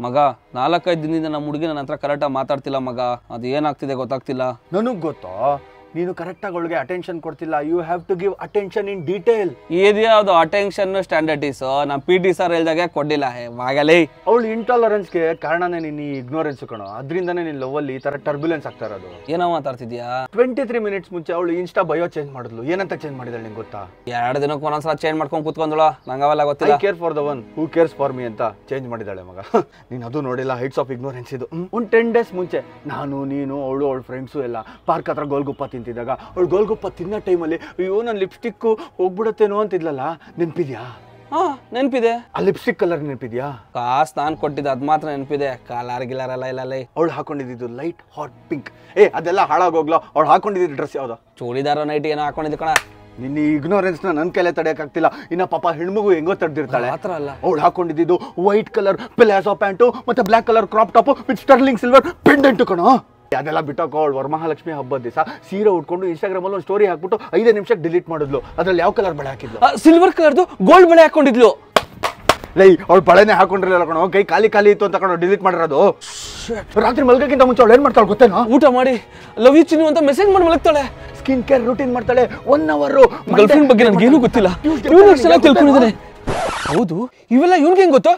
ಮಗ 4-5 ದಿನದಿಂದ ನಮ್ಮ ಹುಡುಗಿ ನನ್ನ ಹತ್ರ ಕರೆಕ್ಟಾಗಿ ಮಾತಾಡ್ತಿಲ್ಲ ಮಗ. ಅದು ಏನಾಗ್ತಿದೆ ಗೊತ್ತಾಗ್ತಿಲ್ಲ. ನನಗೆ ಗೊತ್ತೋ, ನೀನು ಕರೆಕ್ಟಾಗಿ ಅವಳಿಗೆ ಅಟೆನ್ಷನ್ ಕೊಡ್ತಿಲ್ಲ. You have to give attention in detail. ಇದ್ಯಾವುದು ಅಟೆನ್ಷನ್ ಸ್ಟ್ಯಾಂಡರ್ಡೀಸ್? ನಮ್ಮ PT ಸರ್ ಹೇಳ್ದಾಗೆ ಕೊಡ್ಲಿಲ್ಲ. ಆಗಲೇ ಅವಳು ಇಂಟಾಲರೆನ್ಸ್ಗೆ ಕಾರಣನೇ ನಿನ್ನ ಇಗ್ನೋರೆನ್ಸ್ ಕಣೋ. ಅದರಿಂದನೇ ನಿನ್ನ ಲವಲ್ಲಿ ಈ ಥರ ಟರ್ಬ್ಯುಲೆನ್ಸ್ ಆಗ್ತಾ ಇರೋದು. ಏನೋ ಮಾತಾಡ್ತಿದ್ಯಾ? 23 ಮಿನಿಟ್ಸ್ ಮುಂಚೆ ಅವಳು ಇನ್ಸ್ಟಾ ಬಯೋ ಚೇಂಜ್ ಮಾಡಿದ್ಲು. ಏನಂತ ಚೇಂಜ್ ಮಾಡಿದಳು ನಿಂಗೆ ಗೊತ್ತಾ? 2 ದಿನಕ್ಕೆ ಒಂದೊಂದ್ಸಲ ಚೇಂಜ್ ಮಾಡ್ಕೊಂಡು ಕೂತ್ಕೊಂಡಳು. ನಂಗೆ ಅವೆಲ್ಲ ಗೊತ್ತಿಲ್ಲ. I care for the one who CARES for me ಅಂತ ಚೇಂಜ್ ಮಾಡಿದಾಳೆ ಮಗ. ನೀನು ಅದು ನೋಡಿಲ್ಲ. ಹೈಟ್ಸ್ ಆಫ್ ಇಗ್ನೋರೆನ್ಸ್ ಇದು. ಒಂದು 10 ಡೇಸ್ ಮುಂಚೆ ನಾನು, ನೀನು, ಅವಳು, ಅವಳ ಫ್ರೆಂಡ್ಸು ಎಲ್ಲ ಪಾರ್ಕ್ ಹತ್ರ ಗೋಲ್ಗುಪ್ಪ ತಿಂತಿದ್ದಾಗ ಅವಳು ಗೋಲ್ಗುಪ್ಪ ತಿನ್ನೋ ಟೈಮಲ್ಲಿ ಅಯ್ಯೋ ನನ್ನ ಲಿಪ್ಸ್ಟಿಕ್ಕು ಹೋಗ್ಬಿಡತ್ತೇನೋ ಅಂತಿದ್ಲಲ್ಲ, ನೆನಪಿದ್ಯಾ? ನೆನಪಿದೆ. ಆ ಲಿಪ್ಸ್ಟಿಕ್ ಕಲರ್ ನೆನಪಿದ್ಯಾ? ಕಾಸು ನಾನು ಕೊಟ್ಟಿದ್ದೆ, ಅದು ಮಾತ್ರ ನೆನಪಿದೆ. ಕಾಲಾರ್ ಗಿಲಾರ್ ಎಲ್ಲ ಇಲ್ಲ. ಅವಳು ಹಾಕೊಂಡಿದ್ದು ಲೈಟ್ ಹಾಟ್ ಪಿಂಕ್. ಅದೆಲ್ಲ ಹಾಳಾಗೋಗ್ಲೋ. ಅವಳು ಹಾಕೊಂಡಿದ್ದು ಡ್ರೆಸ್ ಯಾವ್ದು? ಚೂಡಿದಾರ ನೈಟ್ ಏನೋ ಹಾಕೊಂಡಿದ್ದು ಕಣ. ನಿನ್ನ ಇಗ್ನೋರೆನ್ಸ್ನ ನನ್ನ ಕೈಲೇ ತಡೆಯೋಕ್ಕಾಗ್ತಿಲ್ಲ. ಇನ್ನ ಪಾಪ ಹೆಣ್ಮಗು ಹೆಂಗೋ ತಡೆದಿರ್ತಾಳೆ. ಮಾತ್ರ ಅಲ್ಲ, ಅವಳು ಹಾಕೊಂಡಿದ್ದು ವೈಟ್ ಕಲರ್ ಪ್ಲಾಜೋ ಪ್ಯಾಂಟು ಮತ್ತೆ black colour crop top with sterling silver pendant ಕಣೋ. ಅದೆಲ್ಲ ಬಿಟ್ಟೋಕೋ. ಅವಳು ವರಮಹಾಲಕ್ಷ್ಮಿ ಹಬ್ಬದ ದಿವಸ ಸೀರೆ ಉಟ್ಕೊಂಡು ಇನ್ಸ್ಟಾಗ್ರಾಮಲ್ಲಿ ಒಂದು ಸ್ಟೋರಿ ಹಾಕ್ಬಿಟ್ಟು 5 ನಿಮಿಷಕ್ಕೆ ಡಿಲೀಟ್ ಮಾಡಿದ್ಲು. ಅದ್ರಲ್ಲಿ ಯಾವ ಕಲರ್ ಬಳೆ ಹಾಕಿದ್ಲು? ಸಿಲ್ವರ್ ಕಲರ್ದು ಗೋಲ್ಡ್ ಬಳೆ ಹಾಕೊಂಡಿದ್ಲು. ಲೈ ಅವಳು ಬಳೆನೇ ಹಾಕೊಂಡಿರಲಿಲ್ಲ ಕಣೋ. ಕೈ ಖಾಲಿ ಇತ್ತು ಅಂತ ಕಣೋ ಡಿಲೀಟ್ ಮಾಡಿರೋದು. ರಾತ್ರಿ ಮಲ್ಗಕ್ಕಿಂತ ಮುಂಚೆ ಅವಳು ಏನ್ ಮಾಡ್ತಾಳೆ ಗೊತ್ತೇನೋ? ಊಟ ಮಾಡಿ ಲವ್ ಯು ಚಿನ್ನು ಅಂತ ಮೆಸೇಜ್ ಮಾಡಿ ಮಲಗ್ತಾಳೆ. ಸ್ಕಿನ್ ಕೇರ್ ರೂಟೀನ್ ಮಾಡ್ತಾಳೆ. 1 ಅವರ್. ಗರ್ಲ್ ಫ್ರೆಂಡ್ ಬಗ್ಗೆ ನನಗೇನು ಗೊತ್ತಿಲ್ಲ. ಇವನು ತಿಳ್ಕೊಂಡಿದ್ದಾನೆ. ಹೌದು, ಇವೆಲ್ಲ ಇವನ್ಗೆ ಹೆಂಗ್ ಗೊತ್ತು?